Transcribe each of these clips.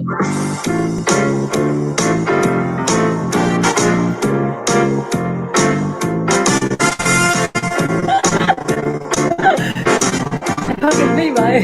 Fucking me, mate.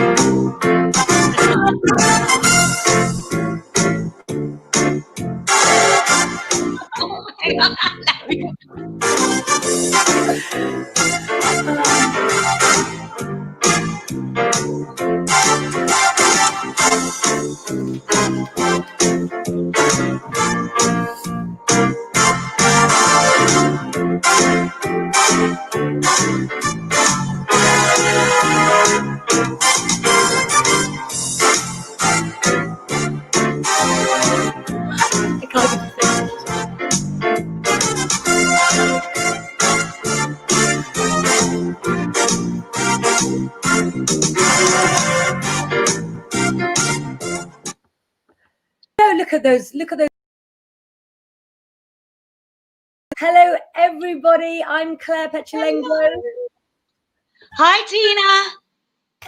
Look at those. Look at those. Hello, everybody. I'm Claire Lengro. Hi, Tina.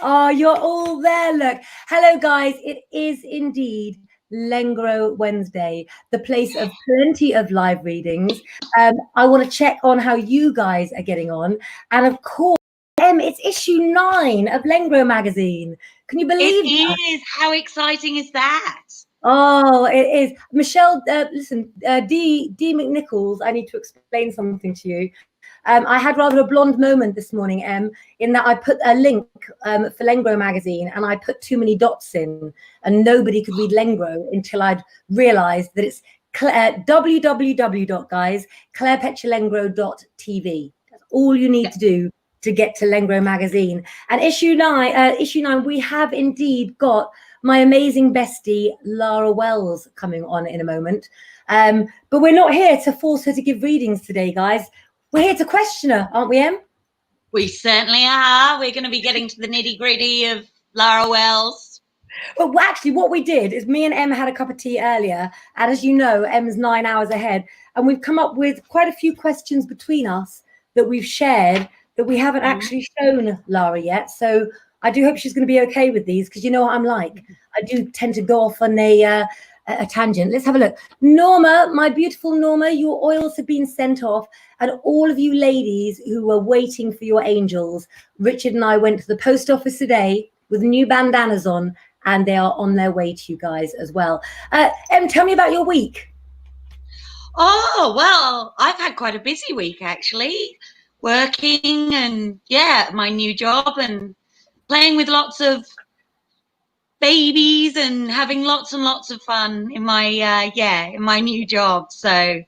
Oh, you're all there. Look. Hello, guys. It is indeed Lengro Wednesday, the place of plenty of live readings. I want to check on how you guys are getting on. And of course, it's issue 9 of Lengro magazine. Can you believe it? It is. How exciting is that? Oh, it is. Michelle, listen, D McNichols, I need to explain something to you. I had rather a blonde moment this morning, in that I put a link for Lengro magazine and I put too many dots in and nobody could read Lengro until I'd realized that it's www.clarepetulengro.tv. That's all you need to do to get to Lengro magazine. And issue 9, we have indeed got my amazing bestie, Lara Wells, coming on in a moment. But we're not here to force her to give readings today, guys. We're here to question her, aren't we, Em? We certainly are. We're going to be getting to the nitty-gritty of Lara Wells. Well, actually, what we did is me and Em had a cup of tea earlier. And as you know, Em's 9 hours ahead. And we've come up with quite a few questions between us that we've shared that we haven't actually shown Lara yet. So I do hope she's going to be okay with these, because you know what I'm like. I do tend to go off on a tangent. Let's have a look. Norma, my beautiful Norma, your oils have been sent off. And all of you ladies who were waiting for your angels, Richard and I went to the post office today with new bandanas on, and they are on their way to you guys as well. Em, tell me about your week. Oh, well, I've had quite a busy week, actually. Working and, my new job and playing with lots of babies and having lots and lots of fun in my in my new job. So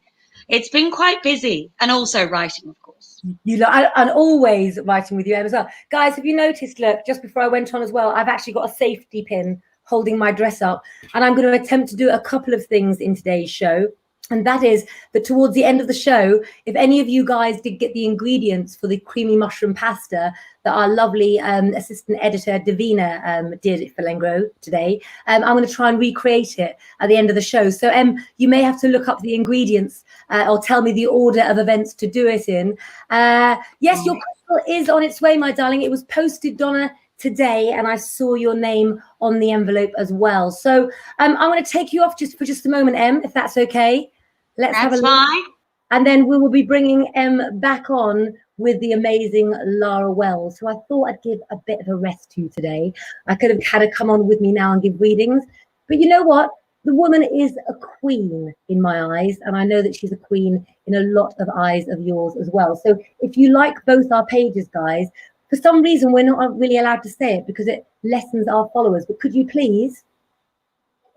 it's been quite busy, and also writing, of course. And always writing with you, Em, as well. Guys, have you noticed, look, just before I went on as well, I've actually got a safety pin holding my dress up, and I'm going to attempt to do a couple of things in today's show. And that is that towards the end of the show, if any of you guys did get the ingredients for the creamy mushroom pasta that our lovely assistant editor Davina did for Lengro today, I'm going to try and recreate it at the end of the show. So you may have to look up the ingredients or tell me the order of events to do it in. Yes, your crystal is on its way, my darling. It was posted, Donna, today, and I saw your name on the envelope as well. So I'm going to take you off for just a moment, Em, if that's okay. Let's have a look. Fine. And then we will be bringing Em back on with the amazing Lara Wells, who I thought I'd give a bit of a rest to today. I could have had her come on with me now and give readings. But you know what? The woman is a queen in my eyes, and I know that she's a queen in a lot of eyes of yours as well. So if you like both our pages, guys, for some reason, we're not really allowed to say it because it lessens our followers. But could you please?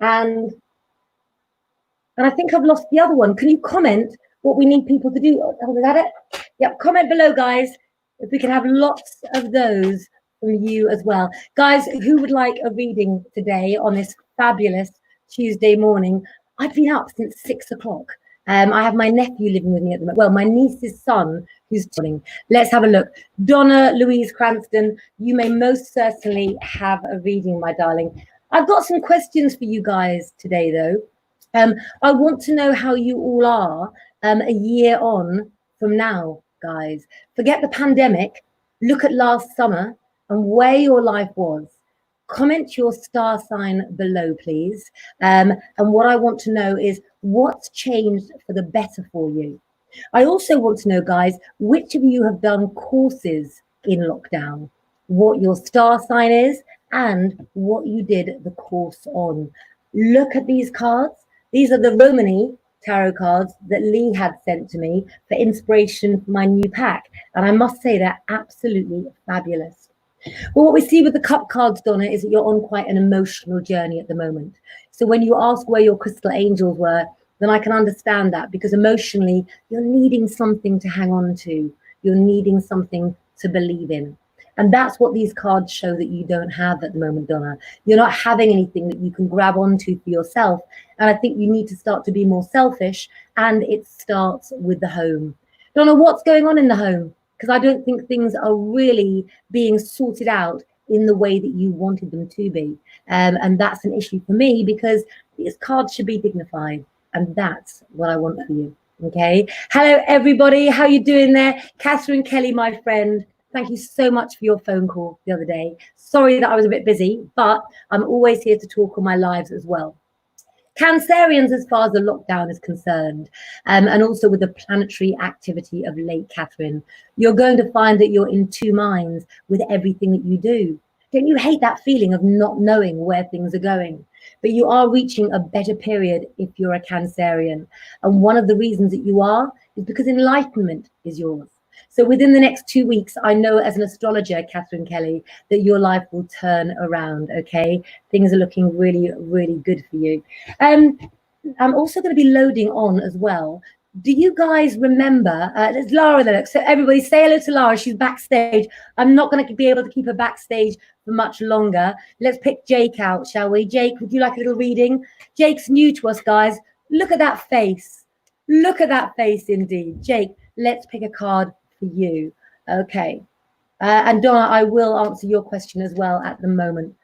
And I think I've lost the other one. Can you comment what we need people to do? Oh, is that it? Yep, comment below, guys, if we can have lots of those from you as well. Guys, who would like a reading today on this fabulous Tuesday morning? I've been up since 6 o'clock. I have my nephew living with me at the moment. Well, my niece's son who's turning. Let's have a look. Donna Louise Cranston, you may most certainly have a reading, my darling. I've got some questions for you guys today, though. I want to know how you all are a year on from now, guys. Forget the pandemic. Look at last summer and where your life was. comment your star sign below, please. And what I want to know is what's changed for the better for you. I also want to know, guys, which of you have done courses in lockdown, what your star sign is, and what you did the course on. Look at these cards. These are the Romani tarot cards that Lee had sent to me for inspiration for my new pack. And I must say they're absolutely fabulous. Well, what we see with the cup cards, Donna, is that you're on quite an emotional journey at the moment. So when you ask where your crystal angels were, then I can understand that, because emotionally you're needing something to hang on to. You're needing something to believe in. And that's what these cards show that you don't have at the moment, Donna. You're not having anything that you can grab onto for yourself. And I think you need to start to be more selfish. And it starts with the home. Donna, what's going on in the home? Because I don't think things are really being sorted out in the way that you wanted them to be. And that's an issue for me, because these cards should be dignified. And that's what I want for you. Okay. Hello, everybody. How you doing there? Catherine Kelly, my friend. Thank you so much for your phone call the other day. Sorry that I was a bit busy, but I'm always here to talk on my lives as well. Cancerians, as far as the lockdown is concerned, and also with the planetary activity of late Catherine, you're going to find that you're in two minds with everything that you do. Don't you hate that feeling of not knowing where things are going? But you are reaching a better period if you're a Cancerian. And one of the reasons that you are is because enlightenment is yours. So within the next 2 weeks, I know as an astrologer, Catherine Kelly, that your life will turn around, okay? Things are looking really, really good for you. I'm also going to be loading on as well. Do you guys remember, there's Lara there, so everybody say hello to Lara, she's backstage. I'm not going to be able to keep her backstage for much longer. Let's pick Jake out, shall we? Jake, would you like a little reading? Jake's new to us, guys. Look at that face. Look at that face indeed. Jake, let's pick a card for you. Okay. And Donna, I will answer your question as well at the moment.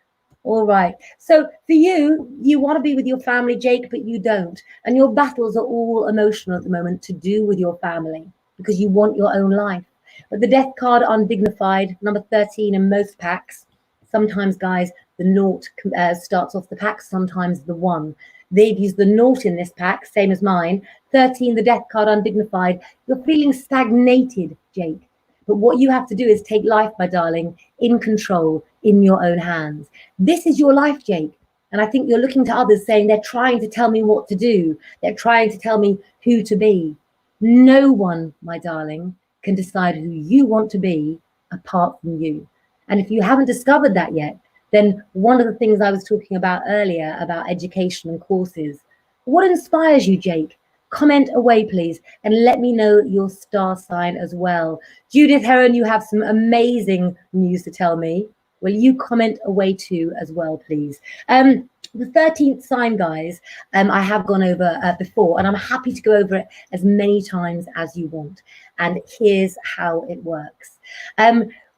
All right. So for you, you want to be with your family, Jake, but you don't. And your battles are all emotional at the moment to do with your family, because you want your own life. But the death card, undignified, number 13 in most packs. Sometimes, guys, the naught starts off the pack, sometimes the one. They've used the naught in this pack, same as mine. 13, the death card, undignified. You're feeling stagnated, Jake. But what you have to do is take life, my darling, in control, in your own hands. This is your life, Jake. And I think you're looking to others saying they're trying to tell me what to do. They're trying to tell me who to be. No one, my darling, can decide who you want to be apart from you. And if you haven't discovered that yet, then one of the things I was talking about earlier about education and courses, what inspires you, Jake? Comment away, please, and let me know your star sign as well. Judith Heron, you have some amazing news to tell me. Will you comment away too as well, please? The 13th sign, guys, I have gone over before, and I'm happy to go over it as many times as you want. And here's how it works.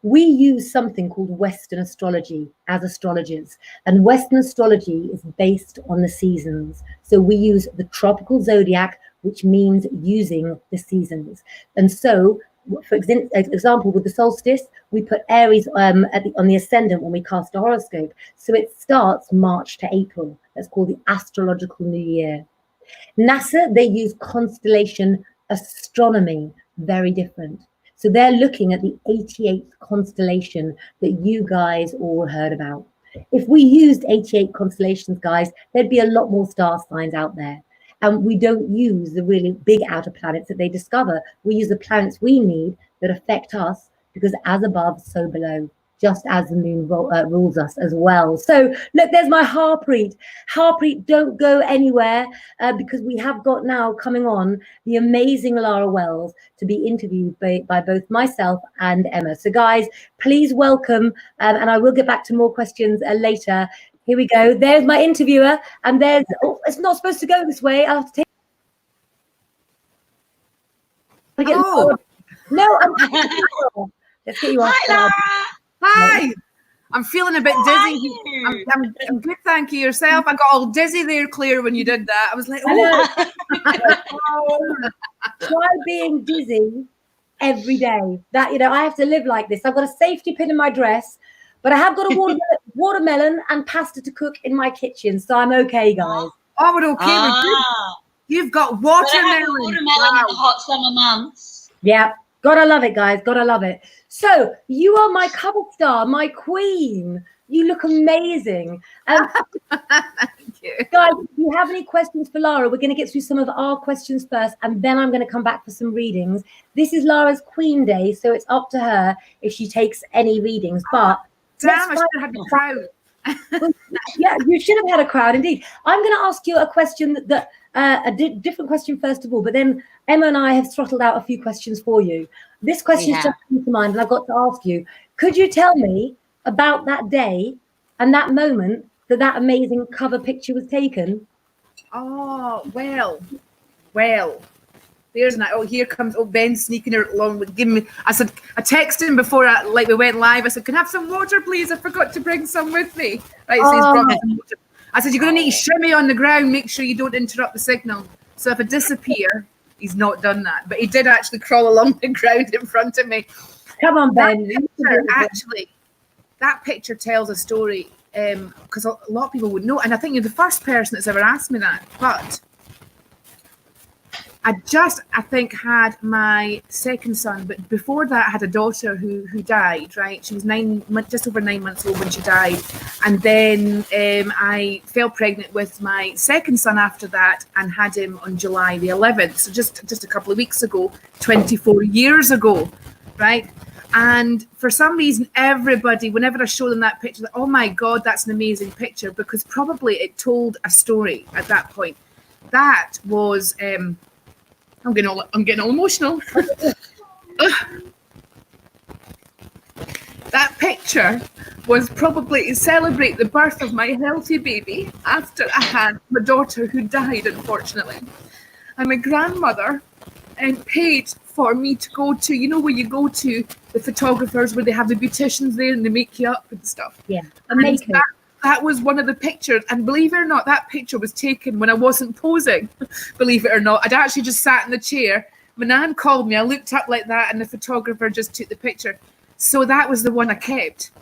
We use something called Western astrology as astrologers, and Western astrology is based on the seasons. So we use the tropical zodiac, which means using the seasons. And so, for example, with the solstice, we put Aries on the ascendant when we cast a horoscope. So it starts March to April. That's called the astrological new year. NASA, they use constellation astronomy, very different. So they're looking at the 88th constellation that you guys all heard about. If we used 88 constellations, guys, there'd be a lot more star signs out there. And we don't use the really big outer planets that they discover. We use the planets we need that affect us, because as above, so below, just as the moon rules us as well. So look, there's my Harpreet. Harpreet, don't go anywhere, because we have got now coming on the amazing Lara Wells to be interviewed by both myself and Emma. So guys, please welcome, and I will get back to more questions later. Here we go. There's my interviewer, and there's, oh, it's not supposed to go this way. I'll have to take. Oh. No, let's get you off. Hi, Lara. Hi. I'm feeling a bit dizzy. I'm good, thank you. Yourself? I got all dizzy there, Claire, when you did that. I was like, oh. Try being dizzy every day. That, I have to live like this. I've got a safety pin in my dress, But I have got a watermelon and pasta to cook in my kitchen, so I'm okay, guys. Oh, we're okay. We're good. You've got watermelon. Watermelon in the hot summer months. Yeah, gotta love it, guys. Gotta love it. So you are my cover star, my queen. You look amazing. Thank you. Guys, if you have any questions for Lara, we're going to get through some of our questions first, and then I'm going to come back for some readings. This is Lara's Queen Day, so it's up to her if she takes any readings. But damn, I should have had the crowd. Yeah, you should have had a crowd indeed. I'm going to ask you a question that different question first of all, but then Emma and I have throttled out a few questions for you. This question just came to mind, and I've got to ask you: could you tell me about that day and that moment that amazing cover picture was taken? Oh, well. There's an, here comes Ben sneaking along with giving me. I texted him before we went live. I said, can I have some water, please? I forgot to bring some with me. Right, so he's brought me some water. I said, you're going to need to shimmy on the ground. Make sure you don't interrupt the signal. So if I disappear, he's not done that. But he did actually crawl along the ground in front of me. Come on, Ben. That picture tells a story because a lot of people would know. And I think you're the first person that's ever asked me that. But I think had my second son, but before that I had a daughter who died, right? She was just over 9 months old when she died. And then I fell pregnant with my second son after that and had him on July the 11th. So just a couple of weeks ago, 24 years ago, right? And for some reason, everybody, whenever I show them that picture, like, oh my God, that's an amazing picture, because probably it told a story at that point. That was, I'm getting all emotional. That picture was probably to celebrate the birth of my healthy baby after I had my daughter who died, unfortunately. And my grandmother paid for me to go to, you know, where you go to the photographers where they have the beauticians there and they make you up and stuff. Yeah, amazing. That was one of the pictures, and believe it or not, that picture was taken when I wasn't posing. Believe it or not, I'd actually just sat in the chair. My nan called me, I looked up like that, and the photographer just took the picture. So that was the one I kept,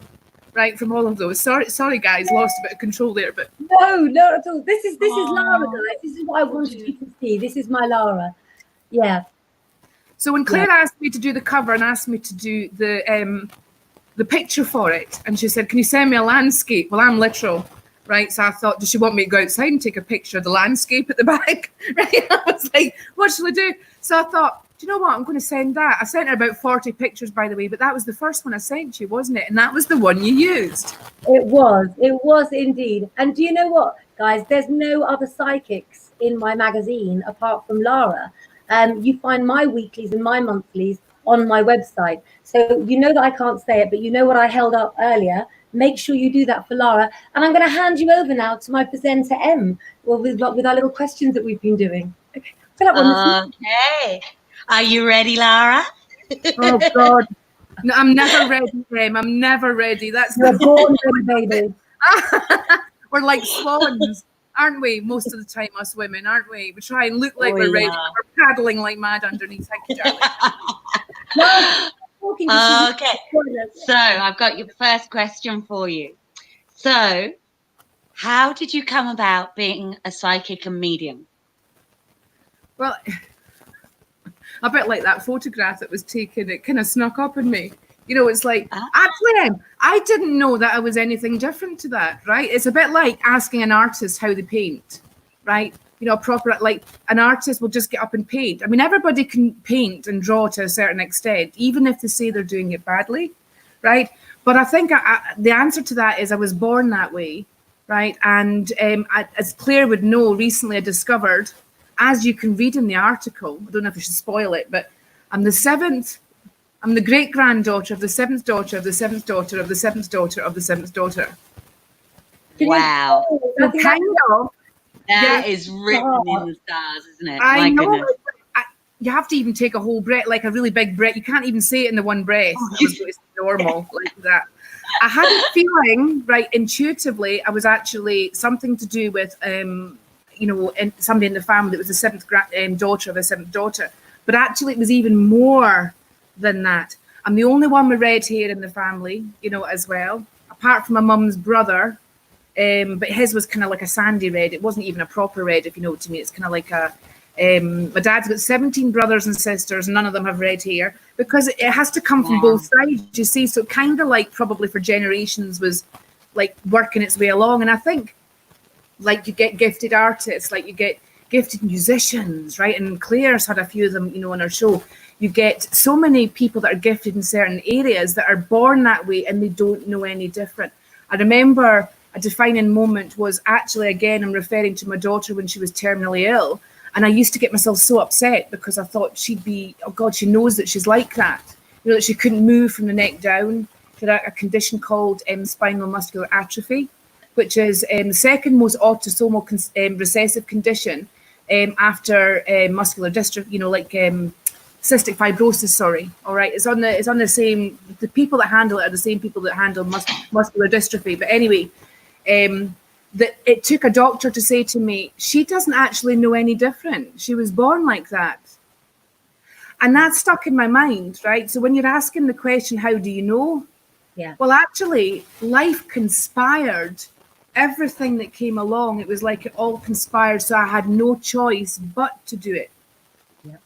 right, from all of those. Sorry guys, lost a bit of control there, but no, not at all. This is Lara, guys. This is what I wanted you to see. This is my Lara. Yeah. So when Claire asked me to do the cover and asked me to do the picture for it, and she said, can you send me a landscape? Well, I'm literal, right? So I thought, does she want me to go outside and take a picture of the landscape at the back? Right? I was like, what shall I do? So I thought, do you know what? I'm going to send that. I sent her about 40 pictures, by the way, but that was the first one I sent you, wasn't it? And that was the one you used. It was indeed. And do you know what, guys? There's no other psychics in my magazine apart from Lara. You find my weeklies and my monthlies on my website. So you know that I can't say it, but you know what I held up earlier. Make sure you do that for Lara. And I'm going to hand you over now to my presenter, Em, with our little questions that we've been doing. Okay. Are you ready, Lara? Oh, God. No, I'm never ready, Em. I'm never ready. You're born ready, baby. We're like swans, aren't we? Most of the time, us women, aren't we? We try and look like we're ready. We're paddling like mad underneath. Thank you, darling. Okay, so I've got your first question for you. So, how did you come about being a psychic and medium? Well, a bit like that photograph that was taken, it kind of snuck up on me. You know, it's like, actually, I didn't know that I was anything different to that, right? It's a bit like asking an artist how they paint, right? You know, like an artist will just get up and paint. I mean, everybody can paint and draw to a certain extent, even if they say they're doing it badly, right? But I think the answer to that is I was born that way, right? And as Claire would know, recently I discovered, as you can read in the article, I don't know if I should spoil it, but I'm the great-granddaughter of the seventh daughter of the seventh daughter of the seventh daughter of the seventh daughter. Wow. So kind of. That is written in the stars, isn't it? I know. You have to even take a whole breath, like a really big breath. You can't even say it in the one breath. It's normal, like that. I had a feeling, right, intuitively, I was actually something to do with, you know, somebody in the family that was the seventh daughter of a seventh daughter. But actually, it was even more than that. I'm the only one with red hair in the family, you know, as well. apart from my mum's brother, but his was kind of like a sandy red. It wasn't even a proper red, if you know what I mean. It's kind of like a. My dad's got 17 brothers and sisters. None of them have red hair because it has to come from both sides, you see. So kind of like probably for generations was like working its way along. And I think like you get gifted artists, like you get gifted musicians, right? And Claire's had a few of them, you know, on her show. You get so many people that are gifted in certain areas that are born that way and they don't know any different. I remember a defining moment was actually, again, I'm referring to my daughter when she was terminally ill. And I used to get myself so upset because I thought she'd be, oh God, she knows that she's like that. You know, that she couldn't move from the neck down. She had a condition called spinal muscular atrophy, which is the second most autosomal recessive condition after muscular dystrophy, you know, like cystic fibrosis, sorry. All right. It's on the same, the people that handle it are the same people that handle muscular dystrophy. But anyway, that it took a doctor to say to me, she doesn't actually know any different. She was born like that. And that stuck in my mind, right? So when you're asking the question, how do you know? Yeah. Well, actually, life conspired. Everything that came along, it was like it all conspired. So I had no choice but to do it. Yeah.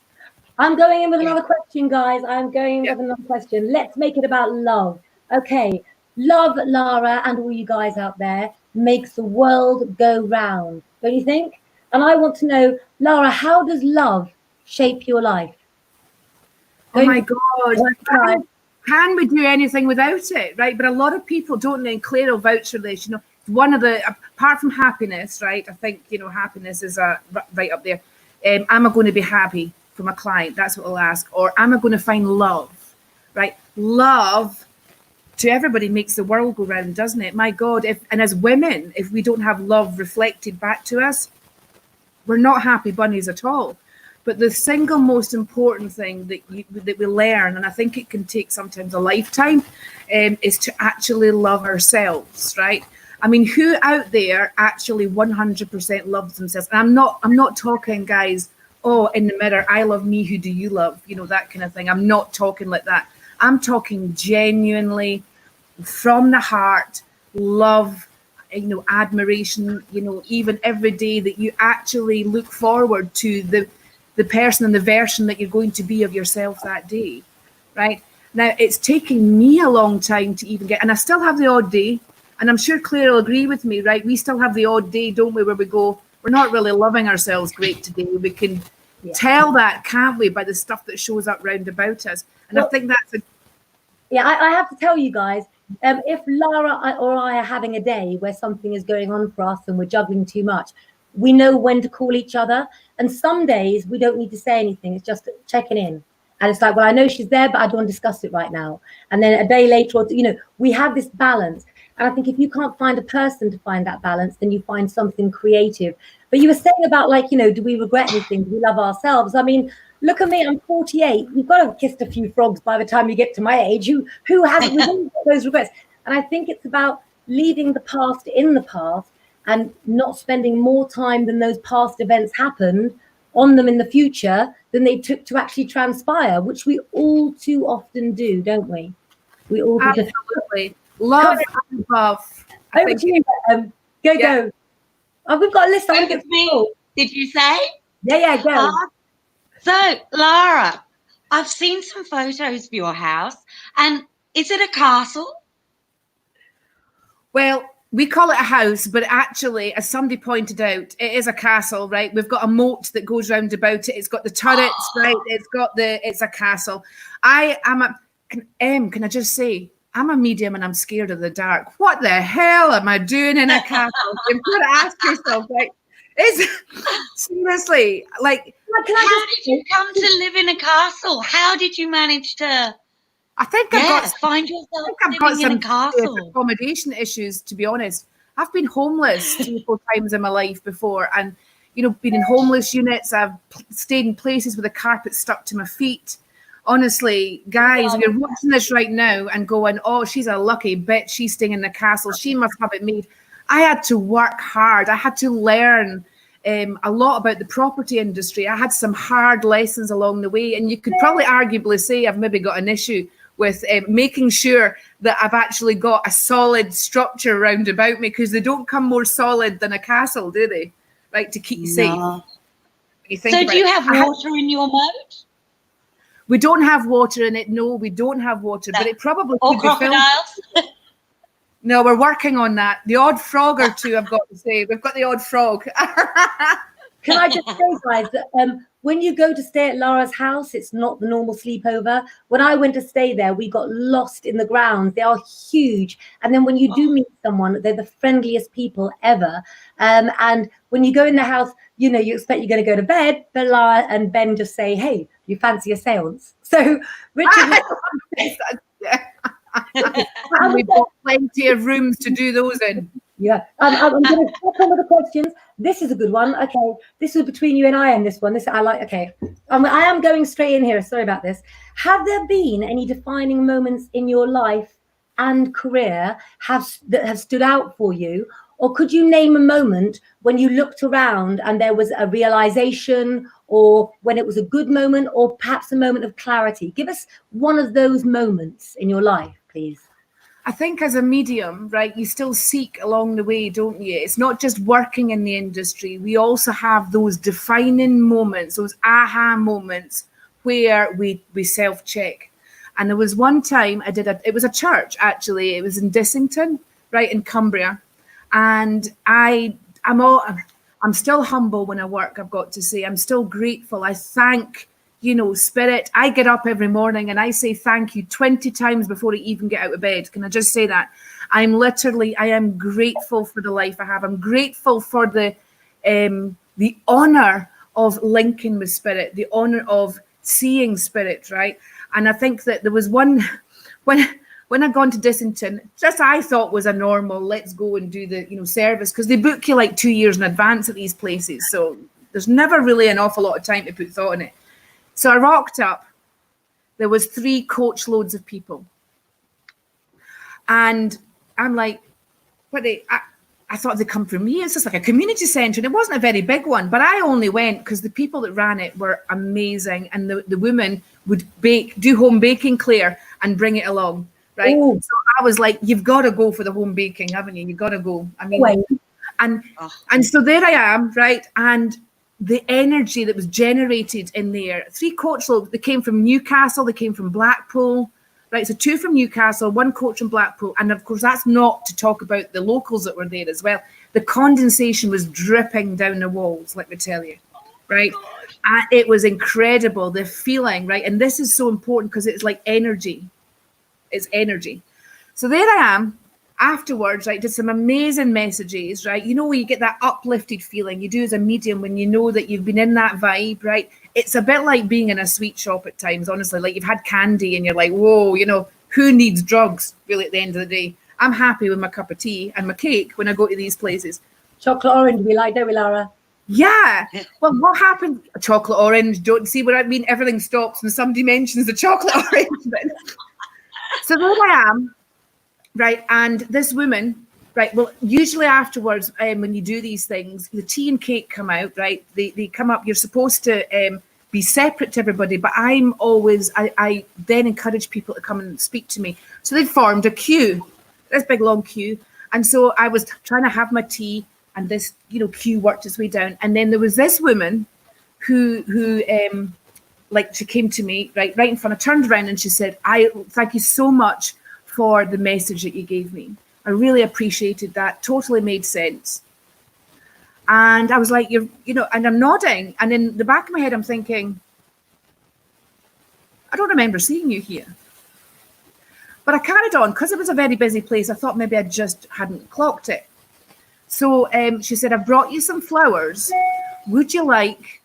I'm going in with another question, guys. I'm going in with another question. Let's make it about love. Okay. Love, Lara, and all you guys out there, makes the world go round, don't you think? And I want to know, Lara, how does love shape your life? Oh my God. Can we do anything without it, right? But a lot of people don't, and Claire will vouch for this, you know, one of the, apart from happiness, right? I think, you know, happiness is right up there. Am I going to be happy for my client? That's what I'll ask. Or am I going to find love, right? Love to everybody makes the world go round, doesn't it? My God, and as women, if we don't have love reflected back to us, we're not happy bunnies at all. But the single most important thing that we learn, and I think it can take sometimes a lifetime, is to actually love ourselves, right? I mean, who out there actually 100% loves themselves? And I'm not talking, guys, oh, in the mirror, I love me, who do you love? You know, that kind of thing. I'm not talking like that. I'm talking genuinely from the heart, love, you know, admiration, you know, even every day that you actually look forward to the person and the version that you're going to be of yourself that day, right? Now, it's taken me a long time to even get, and I still have the odd day, and I'm sure Claire will agree with me, right? We still have the odd day, don't we, where we go, we're not really loving ourselves great today. We can tell that, can't we, by the stuff that shows up round about us. And I think that's I have to tell you guys, if Lara or I are having a day where something is going on for us and we're juggling too much, we know when to call each other. And some days we don't need to say anything. It's just checking in. And it's like, well, I know she's there, but I don't want to discuss it right now. And then a day later, or, you know, we have this balance. And I think if you can't find a person to find that balance, then you find something creative. But you were saying about, like, you know, do we regret anything? Do we love ourselves? I mean, look at me, I'm 48. You've got to have kissed a few frogs by the time you get to my age. Who hasn't those regrets? And I think it's about leaving the past in the past and not spending more time than those past events happened on them in the future than they took to actually transpire, which we all too often do, don't we? We all do. Absolutely. Love and love. Over to you. Go. Oh, we've got a list. Over to me. Did you say? Yeah, go. So, Lara, I've seen some photos of your house, and is it a castle? Well, we call it a house, but actually, as somebody pointed out, it is a castle, right? We've got a moat that goes round about it. It's got the turrets, right? It's a castle. Can I just say, I'm a medium and I'm scared of the dark. What the hell am I doing in a castle? You've got to ask yourself, right? Seriously, like, how did you come to live in a castle? How did you manage to? I think I've got some castle accommodation issues, to be honest. I've been homeless 3 or 4 times in my life before, and you know, been in homeless units. I've stayed in places with the carpet stuck to my feet. Honestly, guys, if you're watching this right now and going, oh, she's a lucky bitch, she's staying in the castle, she must have it made. I had to work hard. I had to learn a lot about the property industry. I had some hard lessons along the way, and you could probably arguably say I've maybe got an issue with making sure that I've actually got a solid structure round about me, because they don't come more solid than a castle, do they? Right, to keep you safe. You think So about do you it. have water in your moat? We don't have water in it. No, we don't have water, but it probably Or could be filled. crocodiles? No, we're working on that. The odd frog or two, I've got to say. We've got the odd frog. Can I just say, guys, that when you go to stay at Lara's house, it's not the normal sleepover. When I went to stay there, we got lost in the grounds. They are huge. And then when you do meet someone, they're the friendliest people ever. And when you go in the house, you know, you expect you're going to go to bed, but Lara and Ben just say, hey, you fancy a seance? So Richard... And we've got plenty of rooms to do those in. Yeah, I'm going to stop on with the questions. This is a good one. Okay, this was between you and I on this one. This I like. Okay, I am going straight in here. Sorry about this. Have there been any defining moments in your life and career that have stood out for you, or could you name a moment when you looked around and there was a realization, or when it was a good moment, or perhaps a moment of clarity? Give us one of those moments in your life, please. I think as a medium, right, you still seek along the way, don't you? It's not just working in the industry. We also have those defining moments, those aha moments where we self-check. And there was one time it was a church, actually. It was in Dissington, right, in Cumbria. And I'm still humble when I work, I've got to say. I'm still grateful. I thank, Spirit. I get up every morning and I say thank you 20 times before I even get out of bed. Can I just say that? I am grateful for the life I have. I'm grateful for the honor of linking with Spirit, the honor of seeing Spirit, right? And I think that there was one, when I'd gone to Dissington, just I thought was a normal, let's go and do the, service, because they book you like 2 years in advance at these places. So there's never really an awful lot of time to put thought in it. So I rocked up. There was 3 coach loads of people. And I'm like, I thought they'd come from me. It's just like a community centre. And it wasn't a very big one, but I only went because the people that ran it were amazing. And the women would do home baking, Claire, and bring it along. Right. Ooh. So I was like, you've got to go for the home baking, haven't you? You've got to go. I mean, and so there I am, right? And the energy that was generated in there, 3 coach loads, they came from Newcastle, they came from Blackpool, right? So 2 from Newcastle, 1 coach from Blackpool. And of course, that's not to talk about the locals that were there as well. The condensation was dripping down the walls, let me tell you, right? And it was incredible, the feeling, right? And this is so important because it's like energy. It's energy. So there I am afterwards, right? Did some amazing messages, right? Where you get that uplifted feeling you do as a medium when you know that you've been in that vibe, right? It's a bit like being in a sweet shop at times, honestly. Like you've had candy and you're like, whoa, who needs drugs really at the end of the day? I'm happy with my cup of tea and my cake when I go to these places. Chocolate orange, we like, don't we, Lara? Yeah. Well, what happened? Chocolate orange, don't see what I mean? Everything stops when somebody mentions the chocolate orange. So there I am, right? And this woman, right? Well, usually afterwards, when you do these things, the tea and cake come out, right? They come up. You're supposed to be separate to everybody, but I'm always, I then encourage people to come and speak to me. So they formed a queue, this big long queue. And so I was trying to have my tea, and this, queue worked its way down. And then there was this woman who she came to me right in front. I turned around and she said, I thank you so much for the message that you gave me. I really appreciated that. Totally made sense. And I was like, and I'm nodding. And in the back of my head, I'm thinking, I don't remember seeing you here. But I carried on because it was a very busy place. I thought maybe I just hadn't clocked it. So she said, I brought you some flowers. Would you like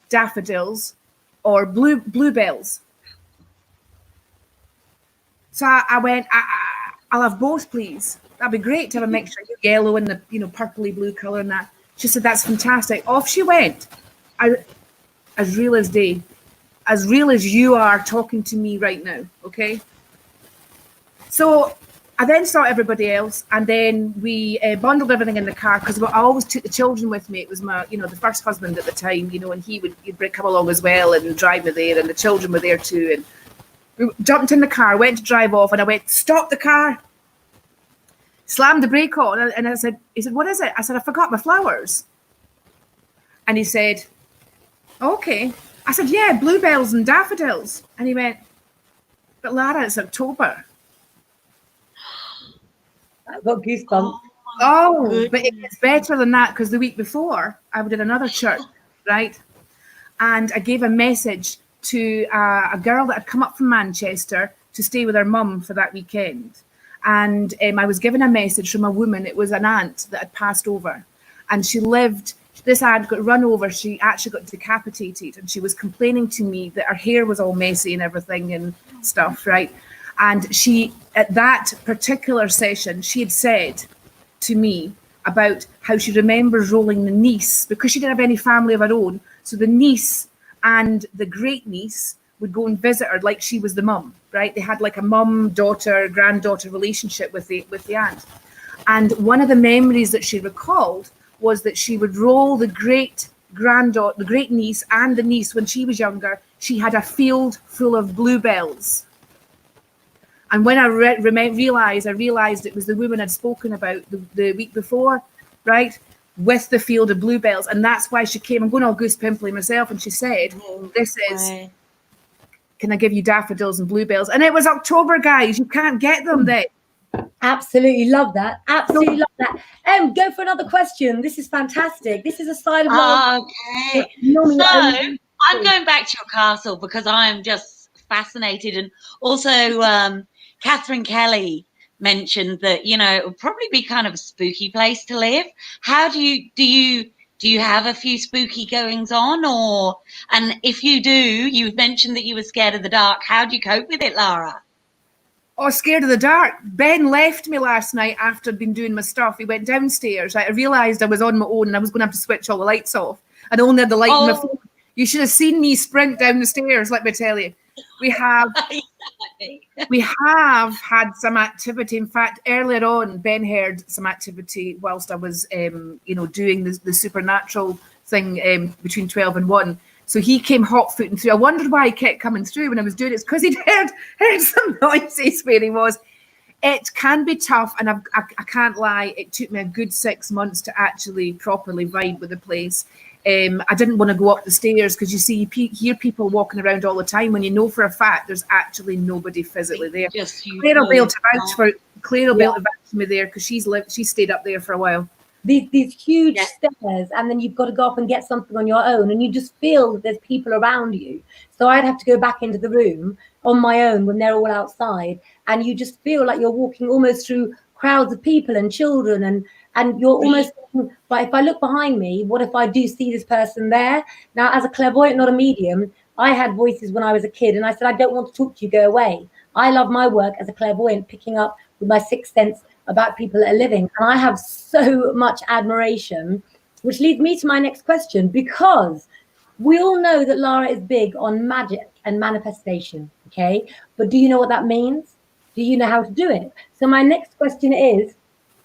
daffodils or bluebells? So I went, I'll have both, please. That'd be great to have a mixture of yellow and the purpley blue colour and that. She said, that's fantastic. Off she went. As real as day, as real as you are talking to me right now, okay? So I then saw everybody else, and then we bundled everything in the car because I always took the children with me. It was my, the first husband at the time, and he'd come along as well and drive me there, and the children were there too. We jumped in the car, went to drive off, and I went, stop the car. Slammed the brake on, and he said, what is it? I said, I forgot my flowers. And he said, okay. I said, yeah, bluebells and daffodils. And he went, but Lara, it's October. I've got goosebumps. Oh, but it gets better than that, because the week before I was in another church, right? And I gave a message to a girl that had come up from Manchester to stay with her mum for that weekend. And I was given a message from a woman. It was an aunt that had passed over. And she lived, this aunt got run over. She actually got decapitated. And she was complaining to me that her hair was all messy and everything and stuff, right? And she, at that particular session, she had said to me about how she remembers rolling the niece, because she didn't have any family of her own. So the niece and the great niece would go and visit her like she was the mum, right? They had like a mum, daughter, granddaughter relationship with the aunt. And one of the memories that she recalled was that she would roll the great granddaughter, the great niece and the niece when she was younger. She had a field full of bluebells. And when I realized it was the woman I'd spoken about the week before, right? With the field of bluebells. And that's why she came. I'm going all goose pimply myself. And she said, this is, can I give you daffodils and bluebells? And it was October, guys. You can't get them then. Absolutely love that. Absolutely love that. Go for another question. This is fantastic. This is a side of life. Okay. So I'm going back to your castle because I am just fascinated. And also Catherine Kelly mentioned that, you know, it would probably be kind of a spooky place to live. How do you have a few spooky goings on, or, and if you do, you mentioned that you were scared of the dark. How do you cope with it, Lara? Oh, scared of the dark. Ben left me last night after I'd been doing my stuff. He went downstairs. I realised I was on my own and I was going to have to switch all the lights off. I only had the light on my phone. You should have seen me sprint down the stairs, let me tell you. We have had some activity. In fact, earlier on, Ben heard some activity whilst I was, doing the supernatural thing between 12 and 1. So he came hot-footing through. I wondered why he kept coming through when I was doing it. It's because he'd heard some noises where he was. It can be tough, and I can't lie. It took me a good 6 months to actually properly vibe with the place. I didn't want to go up the stairs because you see, you hear people walking around all the time when you know for a fact there's actually nobody physically there. Claire will be able to vouch for me there because she stayed up there for a while. These huge stairs, and then you've got to go up and get something on your own, and you just feel that there's people around you. So I'd have to go back into the room on my own when they're all outside, and you just feel like you're walking almost through crowds of people and children, and you're almost thinking, but if I look behind me, what if I do see this person there? Now, as a clairvoyant, not a medium, I had voices when I was a kid, and I said, I don't want to talk to you, go away. I love my work as a clairvoyant, picking up with my sixth sense about people that are living. And I have so much admiration, which leads me to my next question, because we all know that Lara is big on magic and manifestation, okay? But do you know what that means? Do you know how to do it? So my next question is,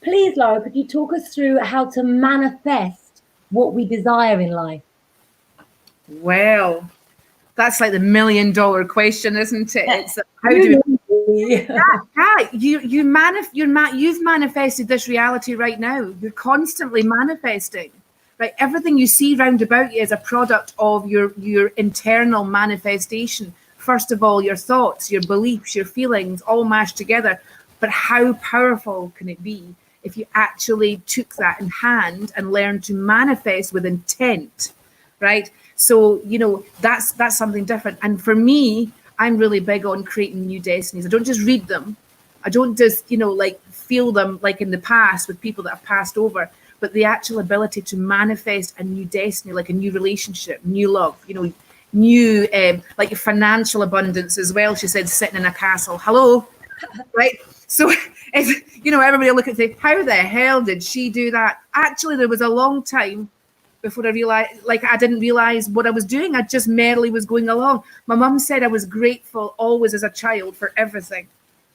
please, Lara, could you talk us through how to manifest what we desire in life? Well, that's like the $1 million question, isn't it? It's how do you've manifested this reality right now. You're constantly manifesting, right? Everything you see round about you is a product of your internal manifestation. First of all, your thoughts, your beliefs, your feelings, all mashed together. But how powerful can it be if you actually took that in hand and learned to manifest with intent, right? So, that's something different. And for me, I'm really big on creating new destinies. I don't just read them. I don't just, feel them like in the past with people that have passed over, but the actual ability to manifest a new destiny, like a new relationship, new love, new, like financial abundance as well. She said, sitting in a castle. Hello, right? So, everybody will look and say, how the hell did she do that? Actually, there was a long time before I realized, I didn't realize what I was doing. I just merely was going along. My mum said I was grateful always as a child for everything,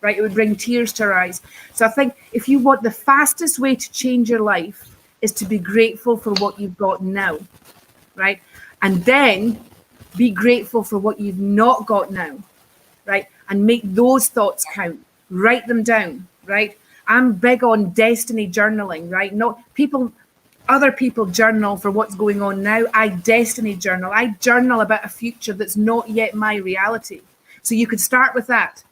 right? It would bring tears to her eyes. So I think if you want, the fastest way to change your life is to be grateful for what you've got now, right? And then be grateful for what you've not got now, right? and make those thoughts count. Write them down, right? I'm big on destiny journaling, right? Not people, other people journal for what's going on now. I destiny journal. I journal about a future that's not yet my reality. So you could start with that,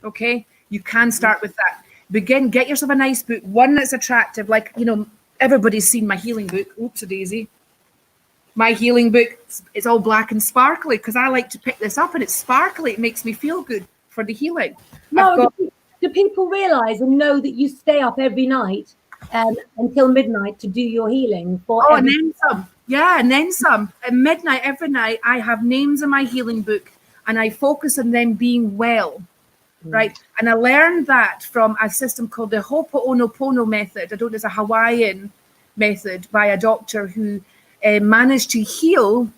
okay? You can start with that. Get yourself a nice book, one that's attractive. Like, everybody's seen my healing book. Oops, a daisy. My healing book, it's all black and sparkly because I like to pick this up and it's sparkly. It makes me feel good for the healing. No, do people realise and know that you stay up every night until midnight to do your healing? And then some. Yeah, and then some. At midnight, every night, I have names in my healing book and I focus on them being well, right? And I learned that from a system called the Ho'oponopono method. I don't know, it's a Hawaiian method by a doctor who managed to heal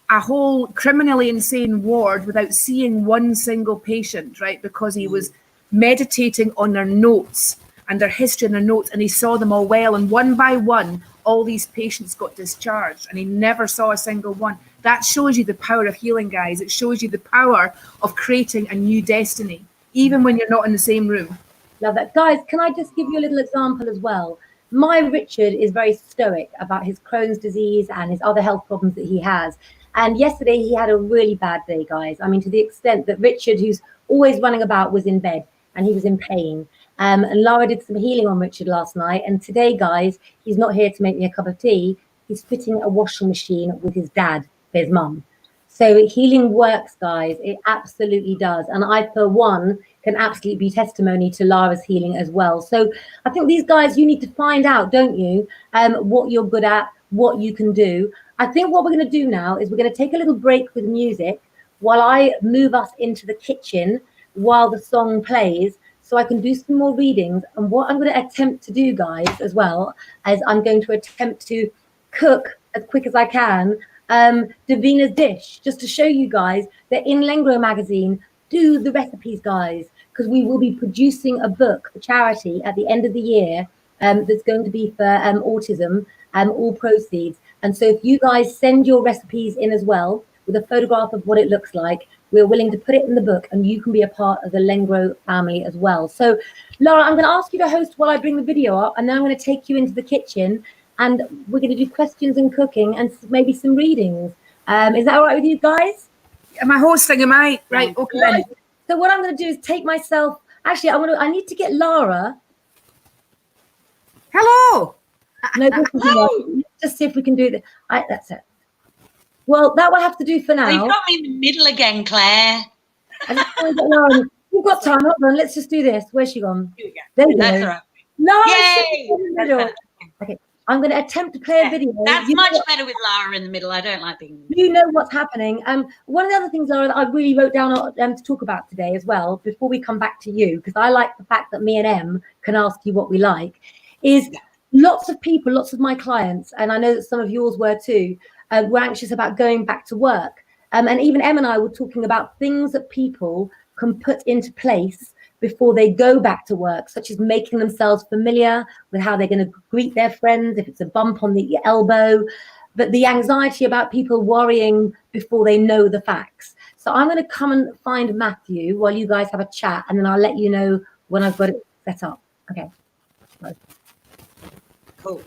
a whole criminally insane ward without seeing one single patient, right? Because he was meditating on their notes and their history and their notes, and he saw them all well. And one by one, all these patients got discharged, and he never saw a single one. That shows you the power of healing, guys. It shows you the power of creating a new destiny, even when you're not in the same room. Love that. Guys, can I just give you a little example as well? My Richard is very stoic about his Crohn's disease and his other health problems that he has. And yesterday he had a really bad day, guys. I mean, to the extent that Richard, who's always running about, was in bed and he was in pain. And Lara did some healing on Richard last night. And today, guys, he's not here to make me a cup of tea. He's fitting a washing machine with his dad, his mum. So healing works, guys. It absolutely does. And I, for one, can absolutely be testimony to Lara's healing as well. So I think these guys, you need to find out, don't you, what you're good at, what you can do. I think what we're going to do now is we're going to take a little break with music while I move us into the kitchen while the song plays, so I can do some more readings. And what I'm going to attempt to do, guys, as well, as I'm going to attempt to cook as quick as I can Davina's dish, just to show you guys that in Lengro magazine, do the recipes, guys, because we will be producing a book for charity at the end of the year that's going to be for autism, all proceeds. And so if you guys send your recipes in as well with a photograph of what it looks like, we're willing to put it in the book and you can be a part of the Lengro family as well. So Laura, I'm going to ask you to host while I bring the video up, and then I'm going to take you into the kitchen and we're going to do questions and cooking and maybe some readings. Is that all right with you guys? Am I hosting? Am I? Right, okay then. So what I'm going to do is take myself, actually, I need to get Lara. Hello. No, let's just see if we can do it. That's it. Well, that will have to do for now. You've got me in the middle again, Claire. I just want to get Lara. We've got time. Hold on, let's just do this. Where's she gone? Here we go. There you That's go. all right. No, Yay! Okay, I'm going to attempt to play a video. That's much better with Lara in the middle. I don't like being in the middle. You know what's happening. One of the other things, Lara, that I really wrote down to talk about today as well, before we come back to you, because I like the fact that me and Em can ask you what we like, is lots of people, lots of my clients, and I know that some of yours were too, were anxious about going back to work. And even Em and I were talking about things that people can put into place before they go back to work, such as making themselves familiar with how they're going to greet their friends, if it's a bump on the elbow, but the anxiety about people worrying before they know the facts. So I'm going to come and find Matthew while you guys have a chat, and then I'll let you know when I've got it set up. Okay. Right. Cool.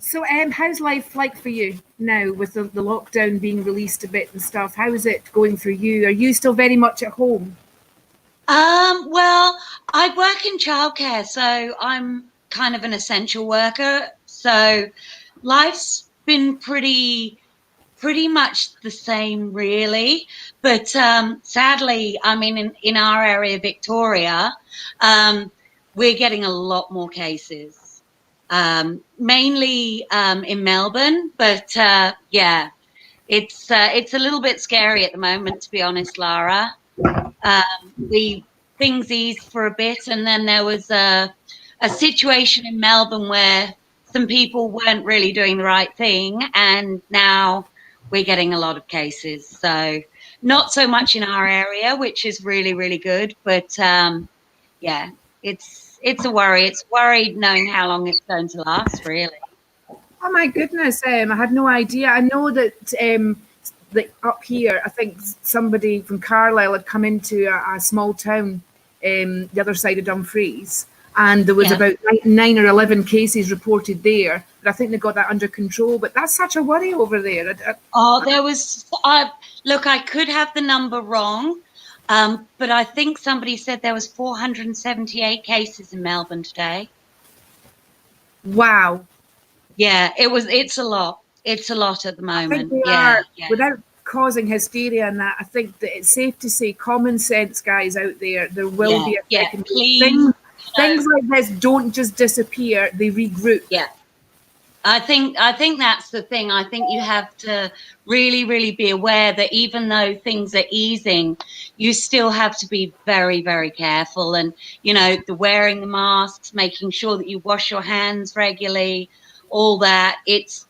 So, how's life like for you now with the lockdown being released a bit and stuff? How is it going for you? Are you still very much at home? Well, I work in childcare, so I'm kind of an essential worker. So life's been pretty much the same, really. But sadly, I mean, in our area, Victoria, we're getting a lot more cases. Mainly in Melbourne, but yeah, it's a little bit scary at the moment, to be honest, Lara. Things eased for a bit, and then there was a situation in Melbourne where some people weren't really doing the right thing, and now we're getting a lot of cases. So not so much in our area, which is really, really good, but yeah, it's a worry. It's worried knowing how long it's going to last, really. Oh my goodness, I had no idea. I know that like up here, I think somebody from Carlisle had come into a small town the other side of Dumfries, and there was about 9 or 11 cases reported there. But I think they got that under control. But that's such a worry over there. There was. Look, I could have the number wrong, but I think somebody said there was 478 cases in Melbourne today. Wow. Yeah, it's a lot. It's a lot at the moment. I think they are, without causing hysteria and that, I think that it's safe to say common sense guys out there will be a second please. Things like this don't just disappear, they regroup. Yeah. I think that's the thing. I think you have to really, really be aware that even though things are easing, you still have to be very, very careful. And, you know, the wearing the masks, making sure that you wash your hands regularly, all that. It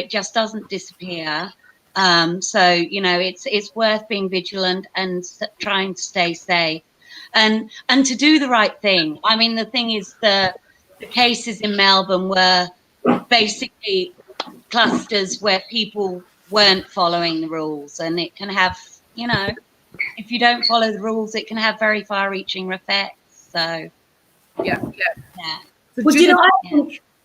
just doesn't disappear. So, you know, it's worth being vigilant and trying to stay safe and to do the right thing. I mean, the thing is that the cases in Melbourne were basically clusters where people weren't following the rules, and it can have, you know, if you don't follow the rules, it can have very far-reaching effects. So, yeah. Well, you know,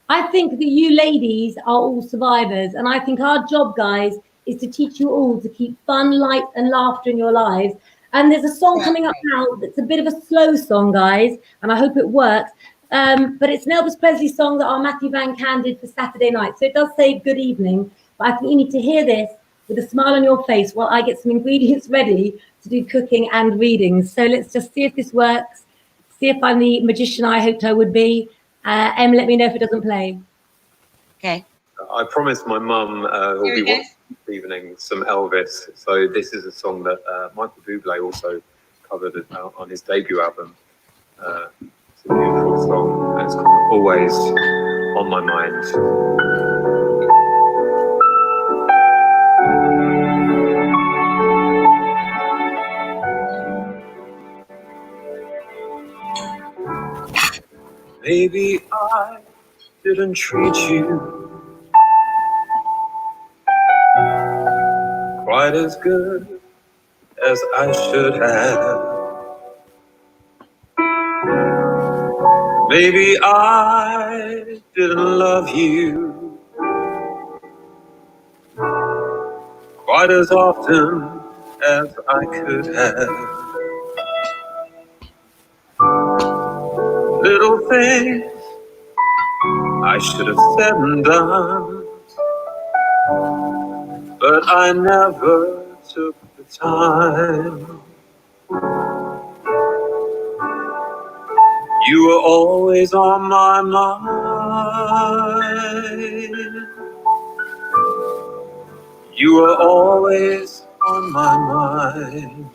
I think that you ladies are all survivors, and I think our job, guys, is to teach you all to keep fun, light, and laughter in your lives. And there's a song coming up now that's a bit of a slow song, guys, and I hope it works. But it's an Elvis Presley song that our Matthew Van Can did for Saturday night. So it does say good evening, but I think you need to hear this with a smile on your face while I get some ingredients ready to do cooking and readings. So let's just see if this works, see if I'm the magician I hoped I would be. Em, let me know if it doesn't play. Okay. I promised my mum who'll be watching this evening some Elvis. So this is a song that Michael Bublé also covered on his debut album. It's a beautiful song, and it's always on my mind. Maybe I didn't treat you quite as good as I should have. Maybe I didn't love you quite as often as I could have. Little things I should have said and done, but I never took the time. You were always on my mind. You were always on my mind.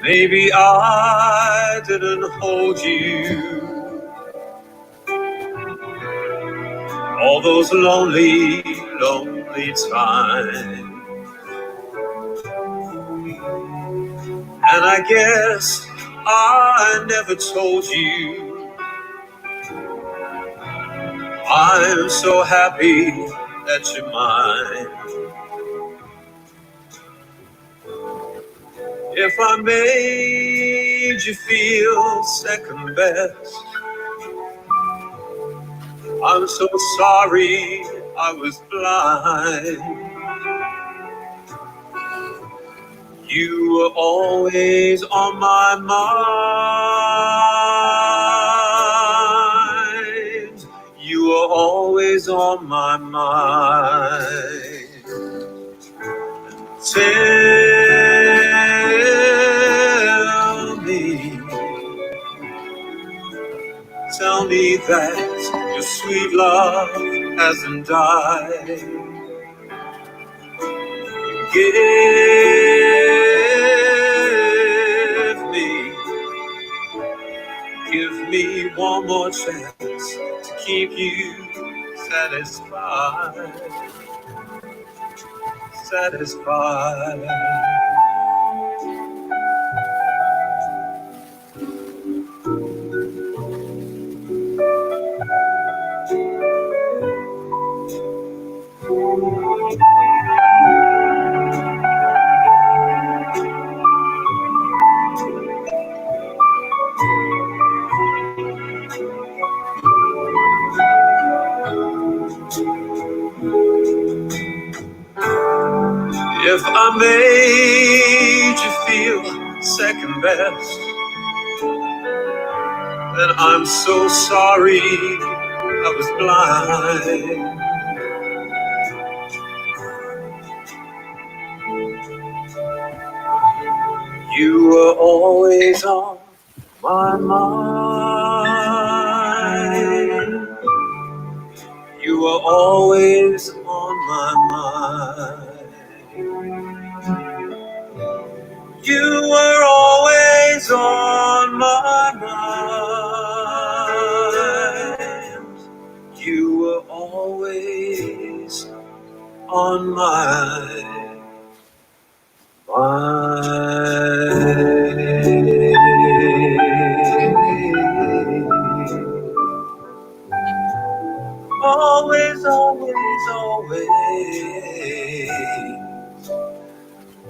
Maybe I didn't hold you all those lonely, lonely times. And I guess I never told you I'm so happy that you're mine. If I made you feel second best, I'm so sorry I was blind. You were always on my mind. You were always on my mind. Tell me that your sweet love hasn't died. Give me one more chance to keep you satisfied. Satisfied. made you feel second best, and I'm so sorry I was blind. You were always on my mind. You were always on my mind. You were always on my mind. You were always on my mind. Always, always, always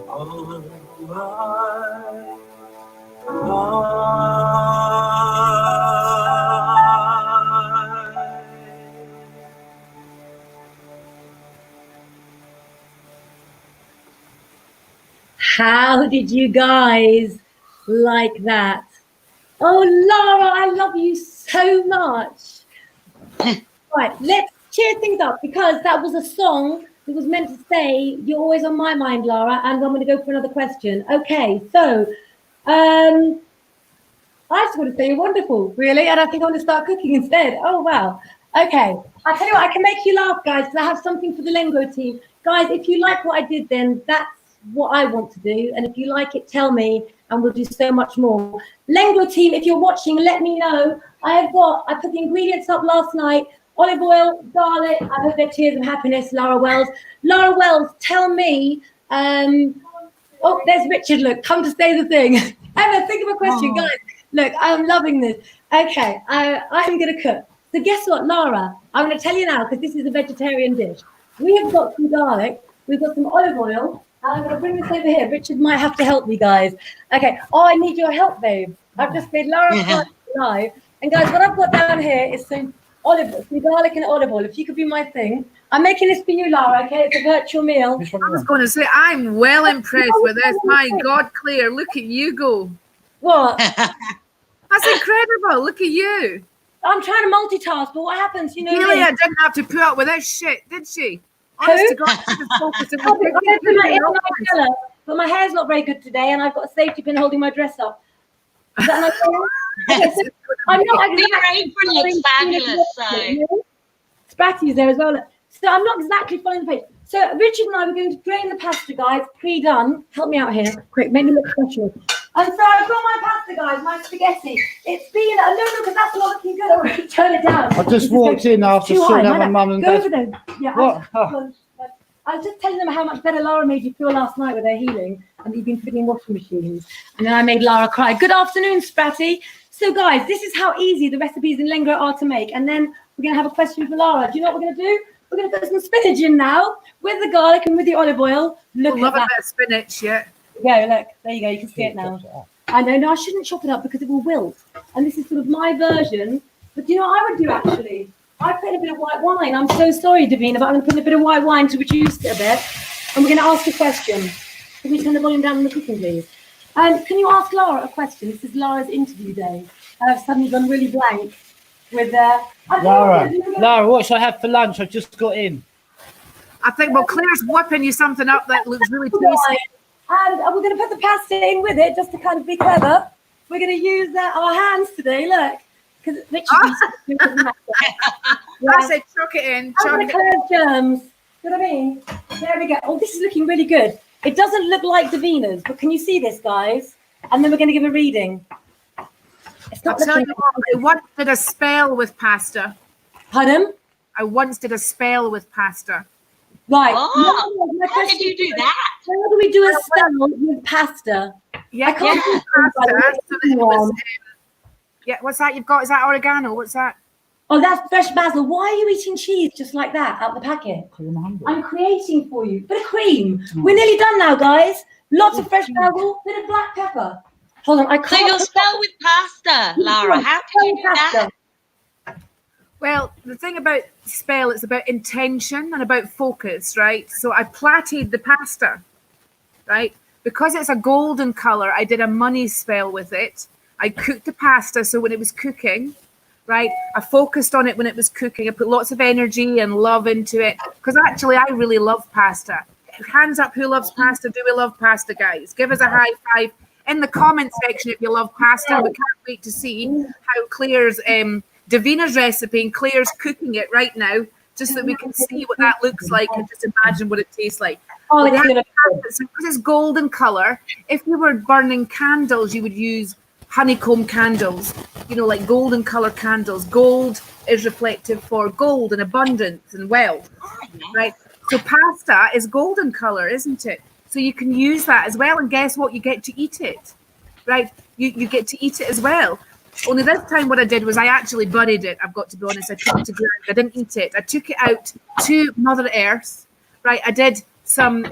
on my mind. How did you guys like that? Oh, Lara, I love you so much. Right, let's cheer things up, because that was a song that was meant to say, you're always on my mind, Lara, and I'm going to go for another question. Okay, so I just want to say you're wonderful, really, and I think I'm going to start cooking instead. Oh, wow. Okay, I tell you what, I can make you laugh, guys, because I have something for the Lengro team. Guys, if you like what I did, then that's what I want to do, and if you like it, tell me, and we'll do so much more. Lengro team, if you're watching, let me know. I put the ingredients up last night. Olive oil, garlic. I hope they're tears of happiness. Lara Wells. Lara Wells, tell me. Oh, there's Richard. Look, come to say the thing. Emma, think of a question, guys. Look, I'm loving this. Okay, I'm going to cook. So guess what, Lara? I'm going to tell you now, because this is a vegetarian dish. We have got some garlic. We've got some olive oil. And I'm going to bring this over here. Richard might have to help me, guys. Okay. Oh, I need your help, babe. I've just made Lara live. And guys, what I've got down here is some garlic and olive oil. If you could be my thing. I'm making this for you, Lara, okay? It's a virtual meal. I was going to say, I'm well impressed with this. My God, Claire, look at you go. What? That's incredible. Look at you. I'm trying to multitask, but what happens, you know? Julia didn't have to put up with this shit, did she? Honest to God, she was focusing on but my hair's not very good today, and I've got a safety pin holding my dress up. Is that okay? Okay, so I'm not exactly. Your apron looks fabulous. So Spratty's there as well. So I'm not exactly following the page. So Richard and I were going to drain the pasta, guys, pre-done. Help me out here, quick, make me look special. And so I've got my pasta, guys, my spaghetti. It's been no, because that's not looking good. I'm going to turn it down. I just walked in after sorting out my mum and dad. dad. Go over there. Yeah. What? I was just telling them how much better Lara made you feel last night with her healing, and you've been fitting washing machines. And then I made Lara cry. Good afternoon, Spratty. So, guys, this is how easy the recipes in Lengro are to make. And then we're going to have a question for Lara. Do you know what we're going to do? We're going to put some spinach in now with the garlic and with the olive oil. Look at that. Spinach, yeah. Yeah, look. There you go. You can see it now. I know. No, I shouldn't chop it up because it will wilt. And this is sort of my version. But do you know what I would do, actually? I put in a bit of white wine. I'm so sorry, Davina, but I'm going to put in a bit of white wine to reduce it a bit. And we're going to ask a question. Can we turn the volume down on the cooking, please? Can you ask Lara a question? This is Lara's interview day. I've suddenly gone really blank with Lara, what should I have for lunch? I've just got in. I think, well, Claire's whipping you something up that looks really tasty. And we're going to put the pasta in with it just to kind of be clever. We're going to use our hands today, look. Because Richard I said chuck it in. Chuck it in. Germs. You know what I mean? There we go. Oh, this is looking really good. It doesn't look like Davina's, but can you see this, guys? And then we're going to give a reading. It's not I once did a spell with pasta. Pardon? I once did a spell with pasta. Right. Oh, how did you do that? How do we do a spell with pasta? Yeah, I can't do pasta. So it was, yeah, what's that you've got? Is that oregano? What's that? Oh, that's fresh basil. Why are you eating cheese just like that out the packet? I'm creating for you. Bit of cream. We're nearly done now, guys. Lots of fresh basil, bit of black pepper. Hold on, I can't. So you'll spell with pasta, Lara. How did you do that? Well, the thing about spell, it's about intention and about focus, right? So I platted the pasta. right? Because it's a golden color, I did a money spell with it. I cooked the pasta, so when it was cooking, right, I focused on it when it was cooking. I put lots of energy and love into it, because actually I really love pasta. Hands up who loves pasta. Do we love pasta, guys? Give us a high five in the comment section if you love pasta. We can't wait to see how Claire's Davina's recipe, and Claire's cooking it right now, just so we can see what that looks like and just imagine what it tastes like. Oh, Because it's golden color. If you were burning candles, you would use honeycomb candles, you know, like golden color candles. Gold is reflective for gold and abundance and wealth, right? So pasta is golden color, isn't it? So you can use that as well. And guess what? You get to eat it, right? You get to eat it as well. Only this time what I did was I actually buried it. I've got to be honest. I took it to ground. I didn't eat it. I took it out to Mother Earth, right? I did some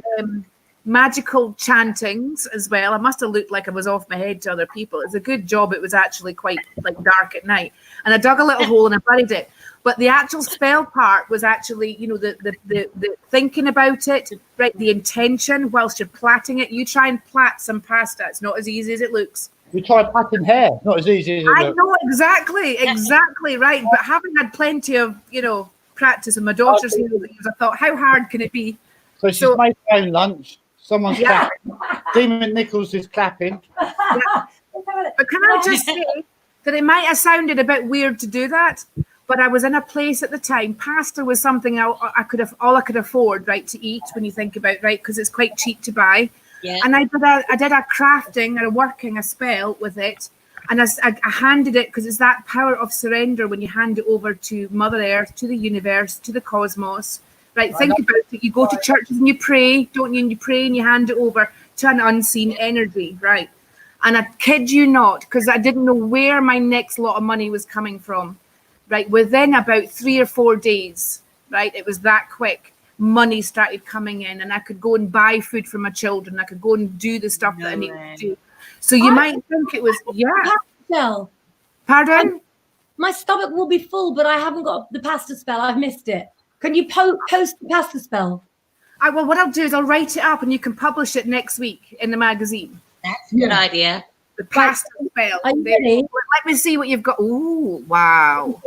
magical chantings as well. I must have looked like I was off my head to other people. It's a good job. It was actually quite like dark at night. And I dug a little hole and I buried it. But the actual spell part was actually, you know, the thinking about it, right? The intention whilst you're plaiting it. You try and plait some pasta. It's not as easy as it looks. We try plaiting hair, not as easy as it I looks. know, exactly right. But having had plenty of, you know, practice and my daughter's here, I thought, how hard can it be? So she's made her own lunch. Someone's clapping. Demon Nichols is clapping. Yeah. But can I just say that it might have sounded a bit weird to do that, but I was in a place at the time. Pasta was something I could afford, right, to eat when you think about, right, because it's quite cheap to buy. Yeah. And I did a crafting and a spell with it, and I handed it, because it's that power of surrender when you hand it over to Mother Earth, to the universe, to the cosmos. Right, think about it. You go to churches and you pray, don't you? And you pray and you hand it over to an unseen energy, right? And I kid you not, because I didn't know where my next lot of money was coming from, right? Within about 3 or 4 days, right? It was that quick. Money started coming in, and I could go and buy food for my children. I could go and do the stuff that I needed to do. So you might think it was, Spell. Pardon? My stomach will be full, but I haven't got the pasta spell. I've missed it. Can you post the pasta spell? Well, what I'll do is I'll write it up and you can publish it next week in the magazine. That's a good idea. The pasta spell. Are you ready? Let me see what you've got. Ooh, wow.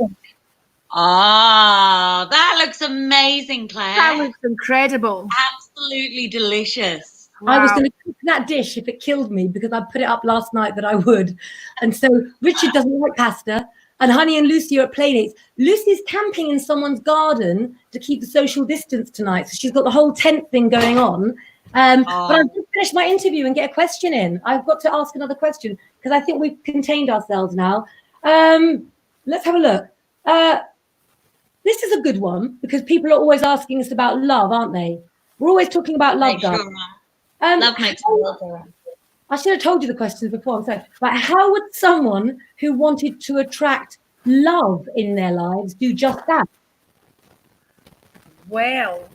Ah, that looks amazing, Claire. That looks incredible. Absolutely delicious. Wow. I was going to cook that dish if it killed me, because I put it up last night that I would. And so Richard doesn't like pasta. And Honey and Lucy are at Playdates. Lucy's camping in someone's garden to keep the social distance tonight. So she's got the whole tent thing going on. But I've just finished my interview and get a question in. I've got to ask another question, because I think we've contained ourselves now. Let's have a look. This is a good one, because people are always asking us about love, aren't they? We're always talking about love, guys. Love makes the world go round. I should have told you the questions before. I'm sorry. But how would someone who wanted to attract love in their lives do just that? Well,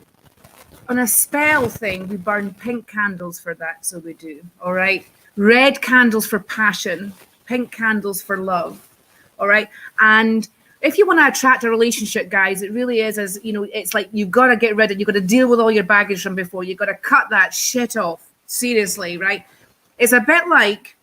on a spell thing, we burn pink candles for that. So we do. All right. Red candles for passion, pink candles for love. All right. And if you want to attract a relationship, guys, it really is, as you know, it's like you've got to get rid of, you've got to deal with all your baggage from before. You've got to cut that shit off. Seriously, right? It's a bit like,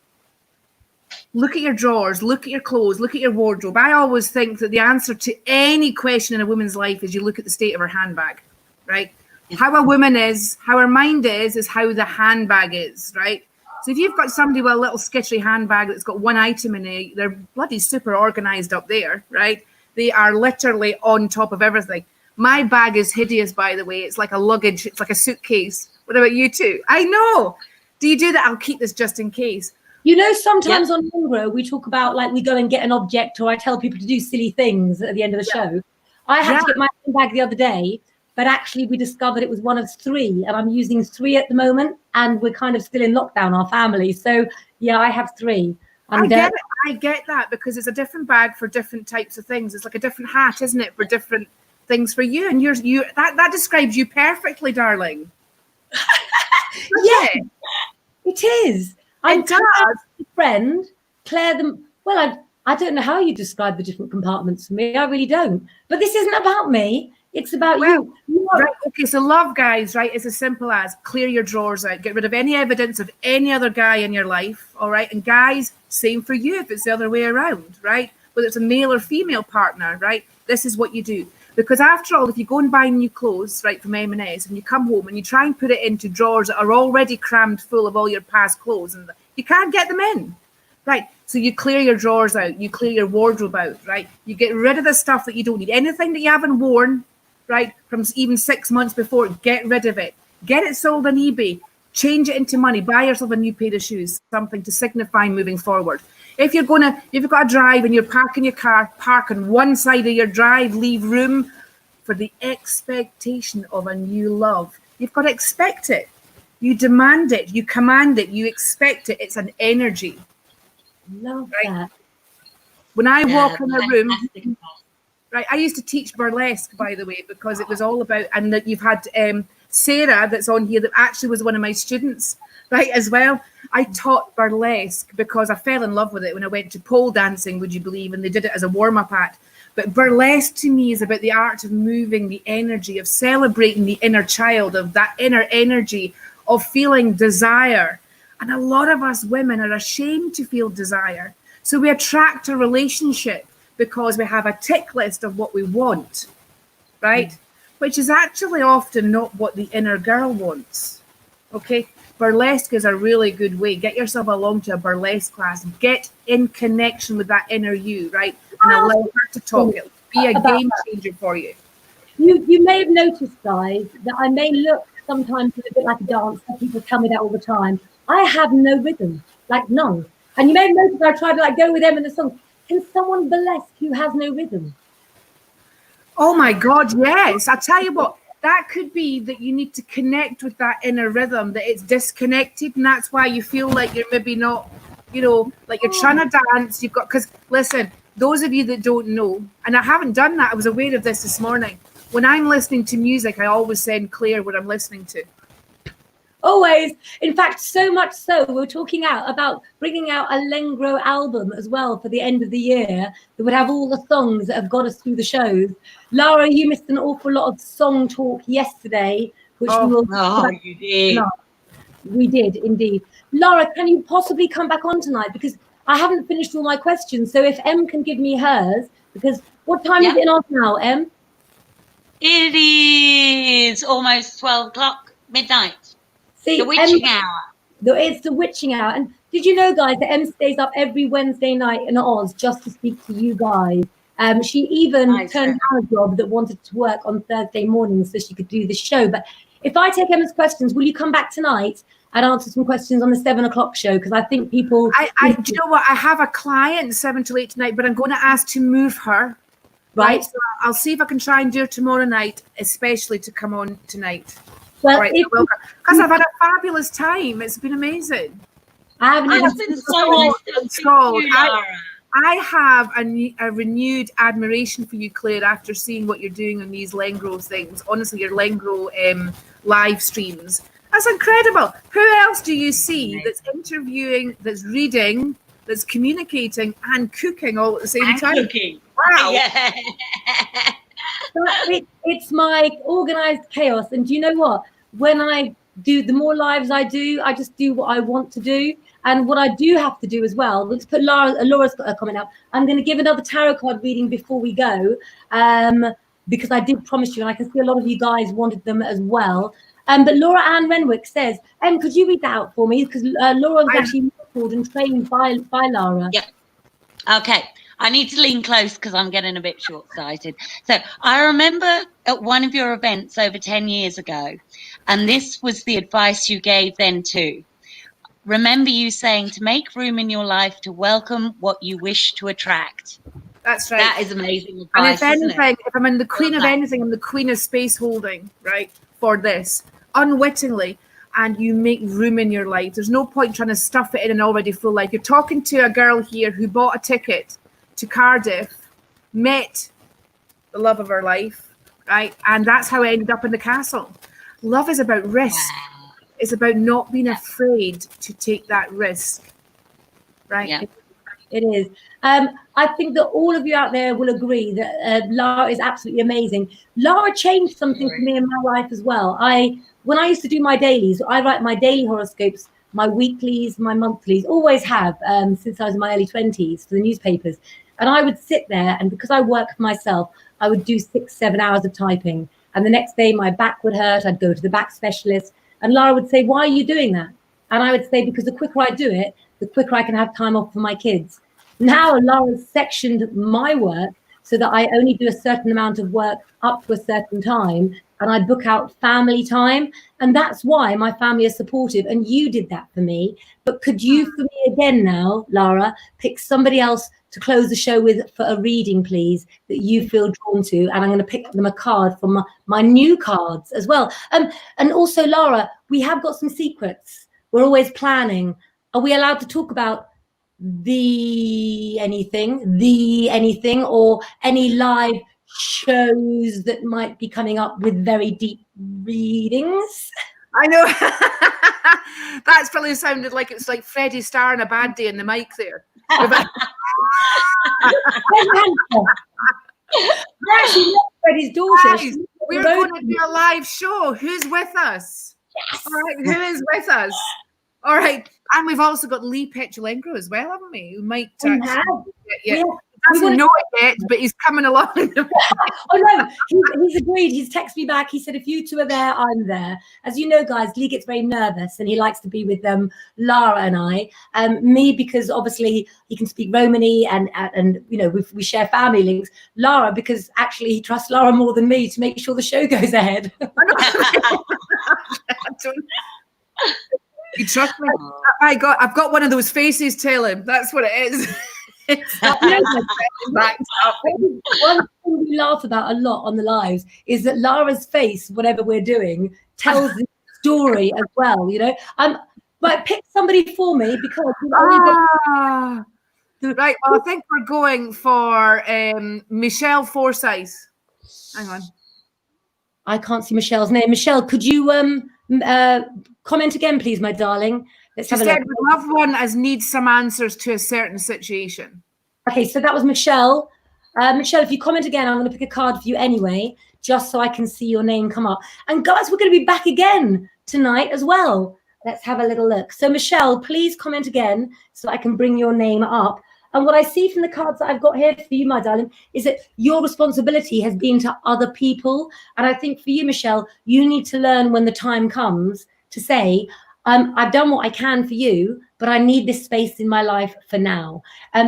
look at your drawers, look at your clothes, look at your wardrobe. I always think that the answer to any question in a woman's life is you look at the state of her handbag, right? How a woman is, how her mind is how the handbag is, right? So if you've got somebody with a little sketchy handbag that's got one item in it, they're bloody super organized up there, right? They are literally on top of everything. My bag is hideous, by the way. It's like a luggage. It's like a suitcase. What about you two? I know. Do you do that? I'll keep this just in case. You know, sometimes on Lengro, we talk about, like, we go and get an object, or I tell people to do silly things at the end of the show. I had to get my handbag the other day, but actually we discovered it was one of 3, and I'm using 3 at the moment, and we're kind of still in lockdown, our family. So, yeah, I have 3. I get it. I get that, because it's a different bag for different types of things. It's like a different hat, isn't it, for different things for you. And that describes you perfectly, darling. Yeah, it is. I'm Claire's friend, Claire. I don't know how you describe the different compartments for me. I really don't. But this isn't about me. It's about Well, you. right, okay, so love, guys, right, is as simple as clear your drawers out, get rid of any evidence of any other guy in your life, all right? And guys, same for you if it's the other way around, right? Whether it's a male or female partner, right? This is what you do. Because after all, if you go and buy new clothes, right, from M&S, and you come home and you try and put it into drawers that are already crammed full of all your past clothes, and you can't get them in, right? So you clear your drawers out, you clear your wardrobe out, right? You get rid of the stuff that you don't need. Anything that you haven't worn, right, from even 6 months before, get rid of it. Get it sold on eBay. Change it into money. Buy yourself a new pair of shoes, something to signify moving forward. If you've got to drive and you're parking your car, park on one side of your drive, leave room for the expectation of a new love. You've got to expect it. You demand it. You command it. You expect it. It's an energy. Love right? that. When I walk in a room, right? I used to teach burlesque, by the way, because it was all about, and that you've had Sarah that's on here that actually was one of my students, right, as well. I taught burlesque because I fell in love with it when I went to pole dancing, would you believe, and they did it as a warm-up act. But burlesque to me is about the art of moving the energy, of celebrating the inner child, of that inner energy, of feeling desire. And a lot of us women are ashamed to feel desire. So we attract a relationship because we have a tick list of what we want, right? Which is actually often not what the inner girl wants, okay? Burlesque is a really good way. Get yourself along to a burlesque class. Get in connection with that inner you, right? And allow her to talk. It'll be a game changer for you. You may have noticed, guys, that I may look sometimes a bit like a dancer. People tell me that all the time. I have no rhythm, like none. And you may have noticed I try to like go with them in the song. Can someone burlesque who has no rhythm? Oh my God, yes. I tell you what, that could be that you need to connect with that inner rhythm, that it's disconnected, and that's why you feel like you're maybe not, you know, like you're trying to dance. You've got, because listen, those of you that don't know, and I haven't done that, I was aware of this morning. When I'm listening to music, I always send Claire what I'm listening to. Always. In fact, so much so, we're talking about bringing out a Lengro album as well for the end of the year that would have all the songs that have got us through the shows. Lara, you missed an awful lot of song talk yesterday, which we will. Oh, you did. Tonight. We did indeed. Lara, can you possibly come back on tonight? Because I haven't finished all my questions. So if Em can give me hers, because what time is it in Oz now, Em? It is almost 12 o'clock, midnight. See, The witching hour. It's the witching hour. And did you know, guys, that Em stays up every Wednesday night in Oz just to speak to you guys? She even turned down a job that wanted to work on Thursday mornings so she could do the show. But if I take Emma's questions, will you come back tonight and answer some questions on the 7 o'clock show? Because I think people... Do you know what? I have a client 7 to 8 tonight, but I'm going to ask to move her. Right. So I'll see if I can try and do it tomorrow night, especially to come on tonight. Well, because I've had a fabulous time. It's been amazing. It's been so nice to speak to you, Lara. I have a renewed admiration for you, Claire, after seeing what you're doing on these Lengro things. Honestly, your Lengro live streams. That's incredible. Who else do you see that's interviewing, that's reading, that's communicating and cooking all at the same time? Cooking. Wow. Yeah. It's my organized chaos. And do you know what? When I do, the more lives I do, I just do what I want to do. And what I do have to do as well, let's put Laura's got a comment up. I'm going to give another tarot card reading before we go, because I did promise you, and I can see a lot of you guys wanted them as well. But Laura Ann Renwick says, could you read that out for me? Because Laura was actually mentored and trained by Lara. Yep. Okay. I need to lean close because I'm getting a bit short-sighted. So I remember at one of your events over 10 years ago, and this was the advice you gave then too. Remember you saying to make room in your life to welcome what you wish to attract. That's right. That is amazing advice. And if anything, if I'm in the queen of anything, I'm the queen of space holding, right, for this, unwittingly, and you make room in your life. There's no point trying to stuff it in an already full life. You're talking to a girl here who bought a ticket to Cardiff, met the love of her life, right? And that's how I ended up in the castle. Love is about risk. Wow. It's about not being afraid to take that risk, right? Yeah. It is. I think that all of you out there will agree that Lara is absolutely amazing. Lara changed something for me in my life as well. When I used to do my dailies, I write my daily horoscopes, my weeklies, my monthlies, always have since I was in my early 20s for the newspapers. And I would sit there, and because I work for myself, I would do 6-7 hours of typing. And the next day my back would hurt. I'd go to the back specialist. And Lara would say, "Why are you doing that?" And I would say, "Because the quicker I do it, the quicker I can have time off for my kids." Now Lara's sectioned my work so that I only do a certain amount of work up to a certain time, and I book out family time. And that's why my family is supportive. And you did that for me. But could you, for me again now, Lara, pick somebody else to close the show with for a reading, please, that you feel drawn to? And I'm going to pick them a card from my new cards as well. And also, Lara, we have got some secrets. We're always planning. Are we allowed to talk about the anything, or any live shows that might be coming up with very deep readings? I know. That's probably sounded like it's like Freddie Starr on a bad day in the mic there. Actually, not Freddie's daughter. Guys, we're going to do a live show. Who's with us? Yes. All right, who is with us? All right, and we've also got Lee Lengro as well, haven't we? Who might he doesn't know it yet, but he's coming along. Oh no, he's agreed. He's texted me back. He said, "If you two are there, I'm there." As you know, guys, Lee gets very nervous and he likes to be with Lara and I. Me, because obviously he can speak Romany and you know we share family links. Lara, because actually he trusts Lara more than me to make sure the show goes ahead. You trust me? I've got one of those faces. Tell him that's what it is. It's not one thing we laugh about a lot on the lives is that Lara's face, whatever we're doing, tells the story as well. You know, but pick somebody for me because right. Well, I think we're going for Michelle Forsyth. Hang on, I can't see Michelle's name. Michelle, could you comment again, please, my darling? Let's have a look. We love one as needs some answers to a certain situation. Okay, so that was Michelle. Michelle, if you comment again, I'm going to pick a card for you anyway, just so I can see your name come up. And guys, we're going to be back again tonight as well. Let's have a little look. So Michelle, please comment again so I can bring your name up. And what I see from the cards that I've got here for you, my darling, is that your responsibility has been to other people. And I think for you, Michelle, you need to learn when the time comes to say, I've done what I can for you, but I need this space in my life for now.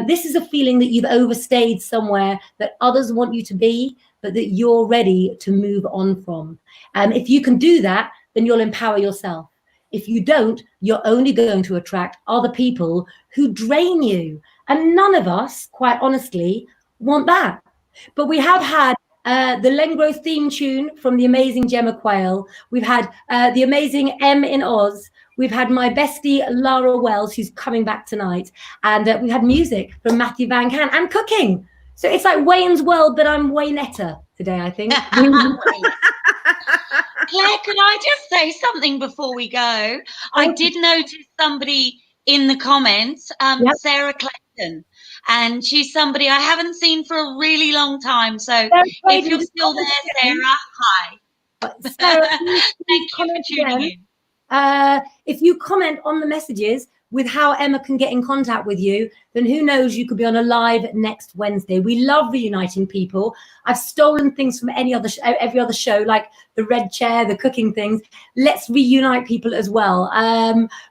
This is a feeling that you've overstayed somewhere that others want you to be, but that you're ready to move on from. If you can do that, then you'll empower yourself. If you don't, you're only going to attract other people who drain you. And none of us, quite honestly, want that. But we have had the Lengro theme tune from the amazing Gemma Quayle. We've had the amazing M in Oz. We've had my bestie, Lara Wells, who's coming back tonight. And we had music from Matthew Van Can and cooking. So it's like Wayne's World, but I'm Waynetta today, I think. Claire, can I just say something before we go? I did notice somebody in the comments, Sarah Clayton. And she's somebody I haven't seen for a really long time. So if you're still there, Sarah, hi. Sarah, thank you for tuning in. If you comment on the messages with how Emma can get in contact with you, then who knows, you could be on a live next Wednesday. We love reuniting people. I've stolen things from every other show, like the red chair, the cooking things. Let's reunite people as well.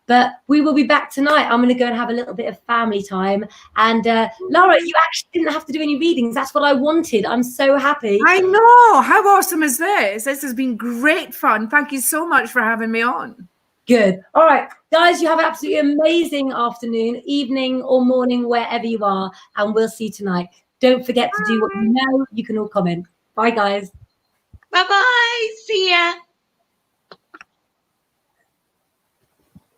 But we will be back tonight. I'm going to go and have a little bit of family time. And Lara, you actually didn't have to do any readings. That's what I wanted. I'm so happy. I know. How awesome is this? This has been great fun. Thank you so much for having me on. Good. All right, guys, you have an absolutely amazing afternoon, evening, or morning, wherever you are, and we'll see you tonight. Don't forget to do what you know. You can all comment. Bye, guys. Bye-bye. See ya.